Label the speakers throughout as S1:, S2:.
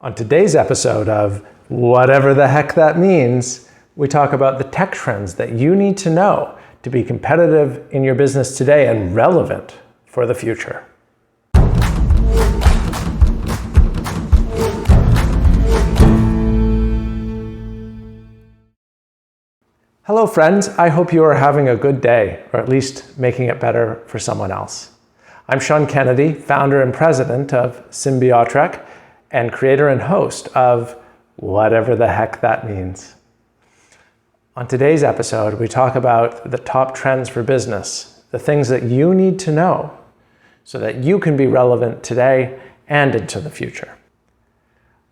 S1: On today's episode of Whatever the Heck That Means, we talk about the tech trends that you need to know to be competitive in your business today and relevant for the future. Hello friends, I hope you are having a good day, or at least making it better for someone else. I'm Sean Kennedy, founder and president of Symbiotrek, and creator and host of Whatever the Heck That Means. On today's episode, we talk about the top trends for business, the things that you need to know so that you can be relevant today and into the future.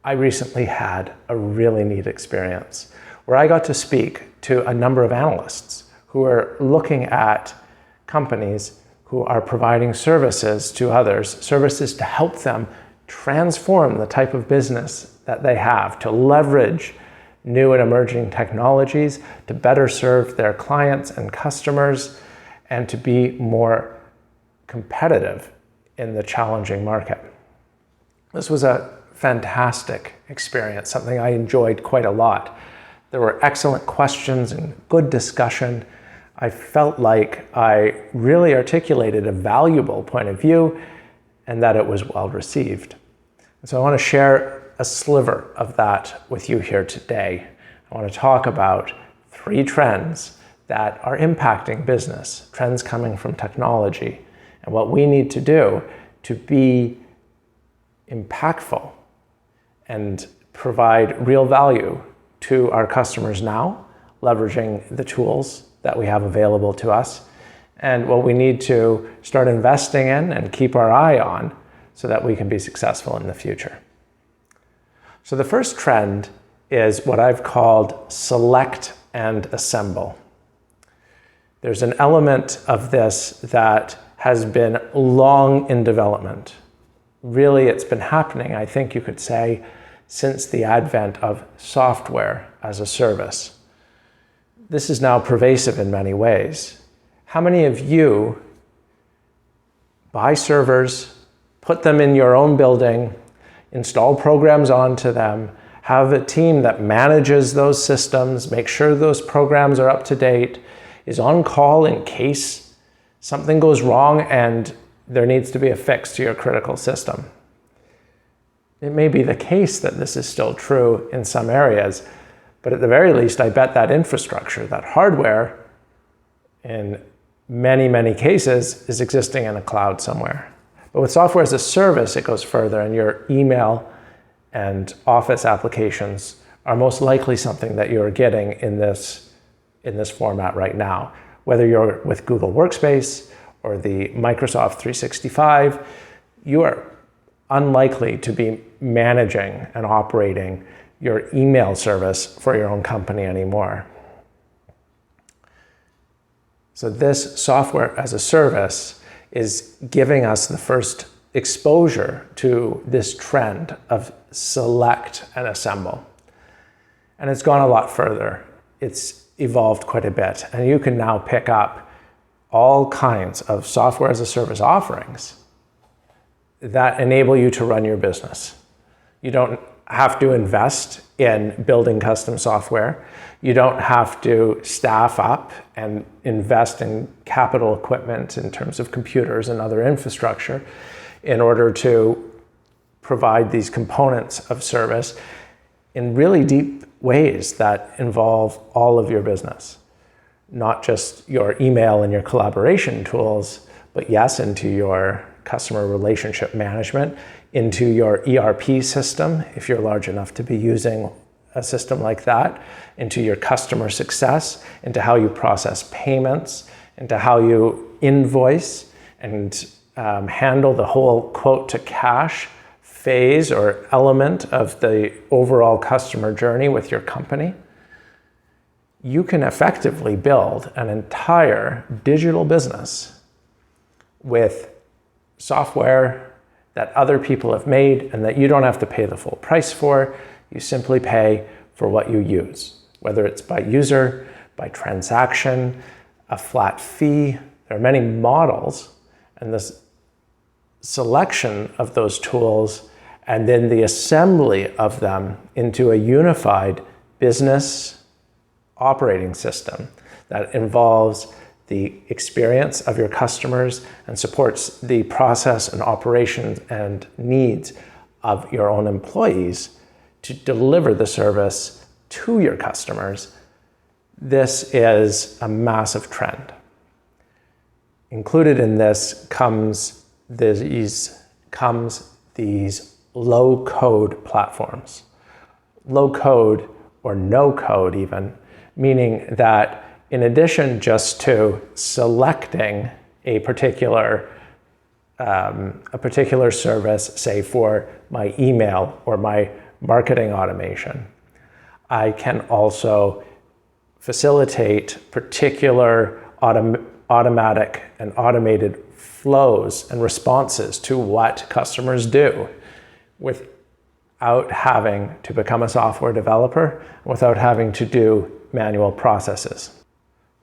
S1: I recently had a really neat experience where I got to speak to a number of analysts who are looking at companies who are providing services to others, services to help them transform the type of business that they have, to leverage new and emerging technologies, to better serve their clients and customers, and to be more competitive in the challenging market. This was a fantastic experience, something I enjoyed quite a lot. There were excellent questions and good discussion. I felt like I really articulated a valuable point of view and that it was well received. And so I want to share a sliver of that with you here today. I want to talk about 3 trends that are impacting business, trends coming from technology, and what we need to do to be impactful and provide real value to our customers now, leveraging the tools that we have available to us, and what we need to start investing in and keep our eye on so that we can be successful in the future. So the first trend is what I've called select and assemble. There's an element of this that has been long in development. Really, it's been happening, I think you could say, since the advent of software as a service. This is now pervasive in many ways. How many of you buy servers, put them in your own building, install programs onto them, have a team that manages those systems, make sure those programs are up to date, is on call in case something goes wrong and there needs to be a fix to your critical system? It may be the case that this is still true in some areas, but at the very least, I bet that infrastructure, that hardware, in many, many cases, is existing in a cloud somewhere. But with software as a service, it goes further, and your email and office applications are most likely something that you're getting in this format right now. Whether you're with Google Workspace or the Microsoft 365, you are unlikely to be managing and operating your email service for your own company anymore. So this software as a service is giving us the first exposure to this trend of select and assemble. And it's gone a lot further. It's evolved quite a bit. And you can now pick up all kinds of software as a service offerings that enable you to run your business. You don't have to invest in building custom software. You don't have to staff up and invest in capital equipment in terms of computers and other infrastructure in order to provide these components of service in really deep ways that involve all of your business. Not just your email and your collaboration tools, but yes, into your customer relationship management, into your ERP system, if you're large enough to be using a system like that, into your customer success, into how you process payments, into how you invoice and handle the whole quote to cash phase or element of the overall customer journey with your company. You can effectively build an entire digital business with software that other people have made and that you don't have to pay the full price for. You simply pay for what you use, whether it's by user, by transaction, a flat fee. There are many models, and this selection of those tools and then the assembly of them into a unified business operating system that involves the experience of your customers and supports the process and operations and needs of your own employees to deliver the service to your customers. This is a massive trend. Included in this comes these low-code platforms. Low-code or no-code even, meaning that in addition just to selecting a particular service, say for my email or my marketing automation, I can also facilitate particular automatic and automated flows and responses to what customers do without having to become a software developer, without having to do manual processes.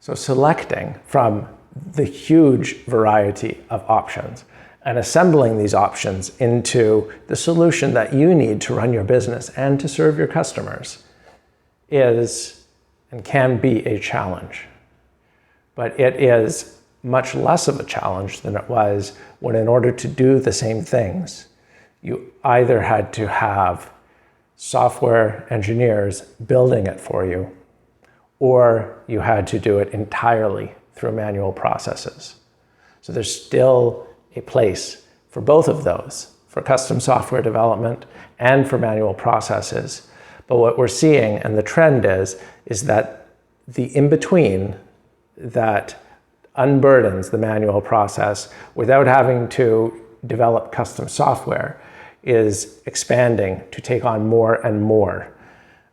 S1: So selecting from the huge variety of options and assembling these options into the solution that you need to run your business and to serve your customers is and can be a challenge. But it is much less of a challenge than it was when, in order to do the same things, you either had to have software engineers building it for you, or you had to do it entirely through manual processes. So there's still a place for both of those, for custom software development and for manual processes. But what we're seeing, and the trend is that the in-between that unburdens the manual process without having to develop custom software is expanding to take on more and more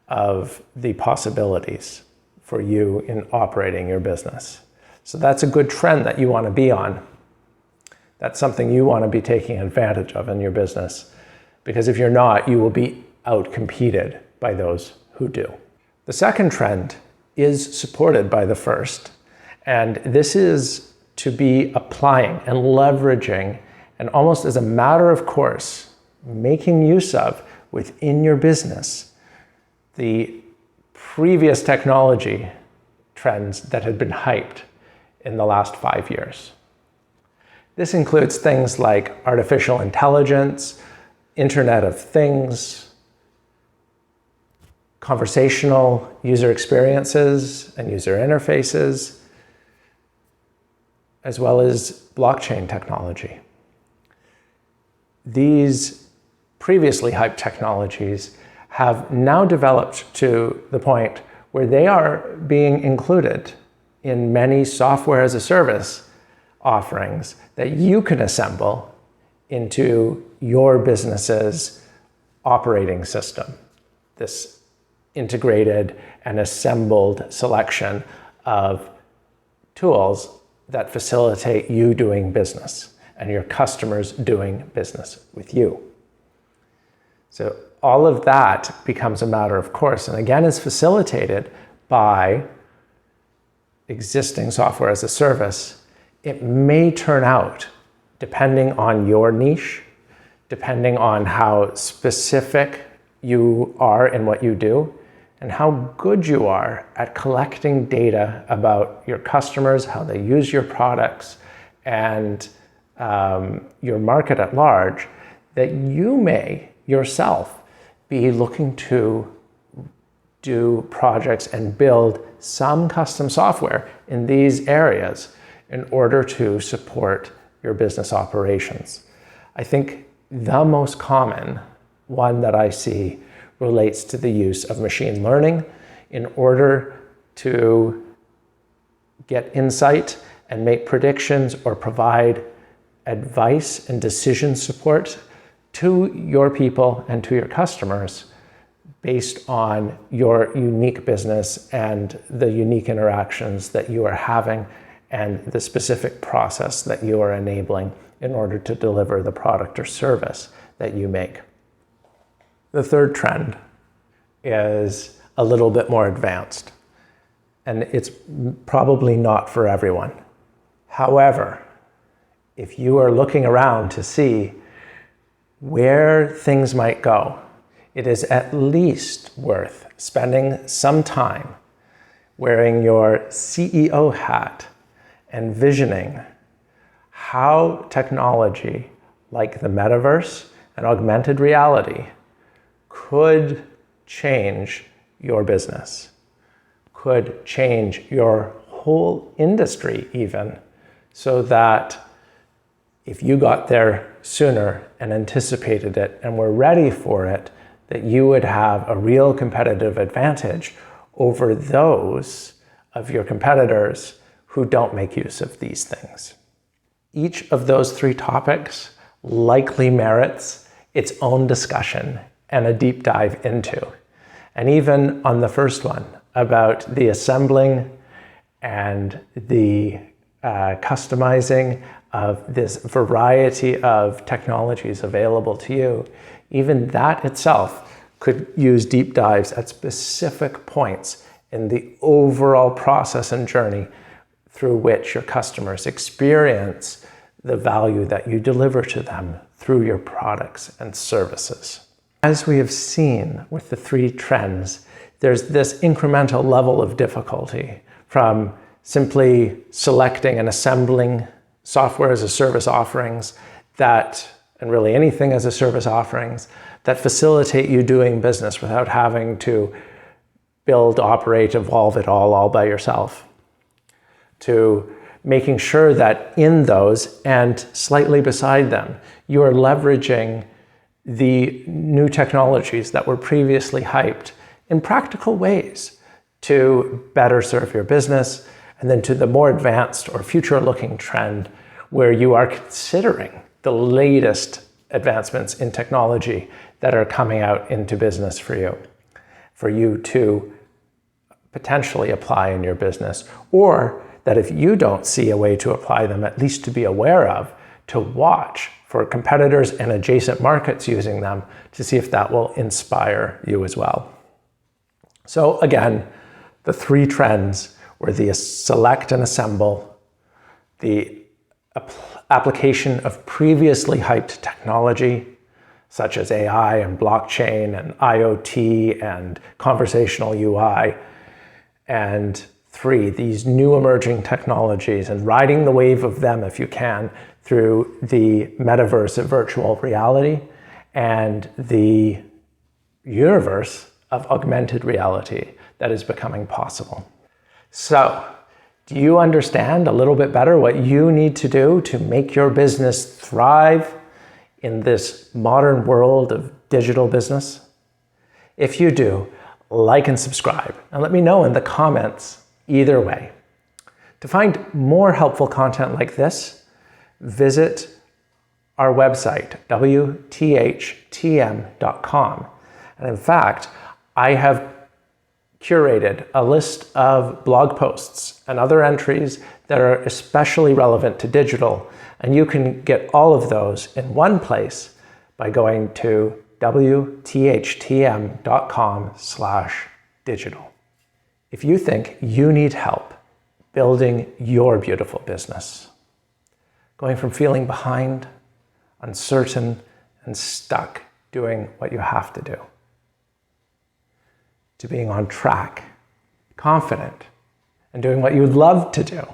S1: of the possibilities for you in operating your business. So that's a good trend that you want to be on. That's something you want to be taking advantage of in your business, because if you're not, you will be outcompeted by those who do. The second trend is supported by the first, and this is to be applying and leveraging, and almost as a matter of course, making use of within your business the previous technology trends that had been hyped in the last 5 years. This includes things like artificial intelligence, Internet of Things, conversational user experiences and user interfaces, as well as blockchain technology. These previously hyped technologies have now developed to the point where they are being included in many software as a service offerings that you can assemble into your business's operating system. This integrated and assembled selection of tools that facilitate you doing business and your customers doing business with you. So all of that becomes a matter of course, and again is facilitated by existing software as a service. It may turn out, depending on your niche, depending on how specific you are in what you do, and how good you are at collecting data about your customers, how they use your products, and your market at large, that you may yourself be looking to do projects and build some custom software in these areas in order to support your business operations. I think the most common one that I see relates to the use of machine learning in order to get insight and make predictions or provide advice and decision support to your people and to your customers based on your unique business and the unique interactions that you are having and the specific process that you are enabling in order to deliver the product or service that you make. The third trend is a little bit more advanced, and it's probably not for everyone. However, if you are looking around to see where things might go, it is at least worth spending some time wearing your CEO hat and visioning how technology like the metaverse and augmented reality could change your business, could change your whole industry even, so that if you got there sooner and anticipated it and were ready for it, that you would have a real competitive advantage over those of your competitors who don't make use of these things. Each of those three topics likely merits its own discussion and a deep dive into. And even on the first one, about the assembling and the customizing of this variety of technologies available to you, even that itself could use deep dives at specific points in the overall process and journey through which your customers experience the value that you deliver to them through your products and services. As we have seen with the three trends, there's this incremental level of difficulty from simply selecting and assembling software as a service offerings that, and really anything as a service offerings, that facilitate you doing business without having to build, operate, evolve it all by yourself, to making sure that in those and slightly beside them, you are leveraging the new technologies that were previously hyped in practical ways to better serve your business, and then to the more advanced or future-looking trend where you are considering the latest advancements in technology that are coming out into business for you to potentially apply in your business, or that if you don't see a way to apply them, at least to be aware of, to watch for competitors and adjacent markets using them to see if that will inspire you as well. So again, the three trends were the select and assemble, the application of previously hyped technology, such as AI and blockchain and IoT and conversational UI, and three, these new emerging technologies and riding the wave of them if you can through the metaverse of virtual reality and the universe of augmented reality that is becoming possible. So, do you understand a little bit better what you need to do to make your business thrive in this modern world of digital business? If you do, like and subscribe, and let me know in the comments either way. To find more helpful content like this, visit our website, wthtm.com. And in fact, I have curated a list of blog posts and other entries that are especially relevant to digital, and you can get all of those in one place by going to wthtm.com/digital. If you think you need help building your beautiful business, going from feeling behind, uncertain, and stuck doing what you have to do, to being on track, confident, and doing what you would love to do,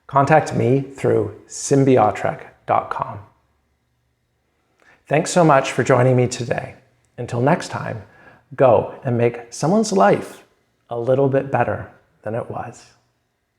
S1: contact me through symbiotrek.com. Thanks so much for joining me today. Until next time, go and make someone's life a little bit better than it was.